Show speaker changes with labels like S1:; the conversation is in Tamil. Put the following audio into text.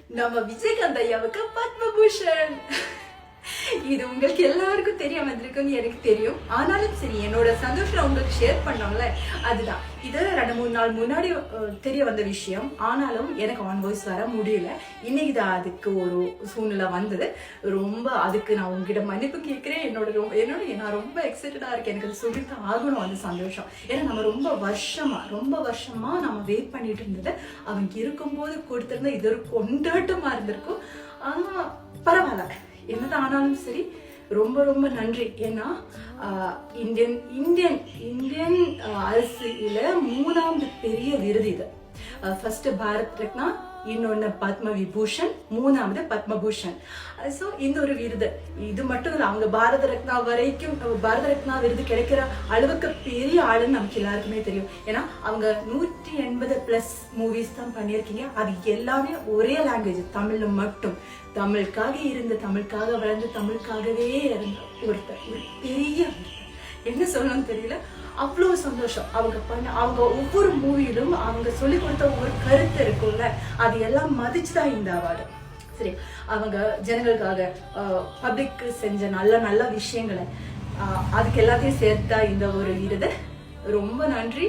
S1: நம்ம விஜயகாந்த் ஐயாவுக்கு பத்மபூஷன். இது உங்களுக்கு எல்லாருக்கும் தெரிய வந்திருக்குன்னு எனக்கு தெரியும். ஆனாலும் சரி, என்னோட சந்தோஷம் உங்களுக்கு ஷேர் பண்ணோம்ல, அதுதான். இது 2-3 நாள் முன்னாடி தெரிய வந்த விஷயம். ஆனாலும் எனக்கு ஆன் வாய்ஸ் வர முடியல. இன்னைக்கு தான் அதுக்கு ஒரு சூழ்நிலை வந்தது. ரொம்ப அதுக்கு நான் உங்ககிட்ட மன்னிப்பு கேட்கிறேன். நான் ரொம்ப எக்ஸைட்டடா இருக்கேன். எனக்கு அது சொல்லித்தான் ஆகணும் அந்த சந்தோஷம். ஏன்னா நம்ம ரொம்ப வருஷமா நம்ம வெயிட் பண்ணிட்டு இருந்தது அவங்க இருக்கும்போது கொடுத்திருந்தா இது ஒரு கொண்டாட்டமா இருந்திருக்கும். ஆனா பரவாயில்ல, என்னதான் ஆனாலும் சரி, ரொம்ப நன்றி. ஏன்னா இந்தியன் அரசியல 3வது பெரிய விருது இது. ஃபர்ஸ்ட் பாரத் ரத்னா, இன்னொன்னு பத்ம விபூஷன், 3வது பத்மபூஷன். ஸோ இந்த ஒரு விருது இது மட்டும் இல்லை, அவங்க பாரத ரத்னா விருது கிடைக்கிற அளவுக்கு பெரிய ஆளுன்னு நமக்கு எல்லாருக்குமே தெரியும். ஏன்னா அவங்க 180+ மூவிஸ் தான் பண்ணியிருக்கீங்க. அது எல்லாமே ஒரே லாங்குவேஜ், தமிழ்ல மட்டும். தமிழுக்காக தமிழுக்காக வளர்ந்து தமிழுக்காகவே இருந்த ஒரு பெரிய என்ன சொல்லணும்னு தெரியல. அவ்வளவு சந்தோஷம். அவங்க ஒவ்வொரு மூவியிலும் அவங்க சொல்லி கொடுத்த ஒவ்வொரு கருத்து இருக்கும்ல, அது எல்லாம் மதிச்சுதான் இந்த அவார்டு. சரி, அவங்க ஜனங்களுக்காக பப்ளிக் செஞ்ச நல்ல விஷயங்களை அதுக்கு எல்லாத்தையும் சேர்த்தா இந்த ஒரு விருது. ரொம்ப நன்றி.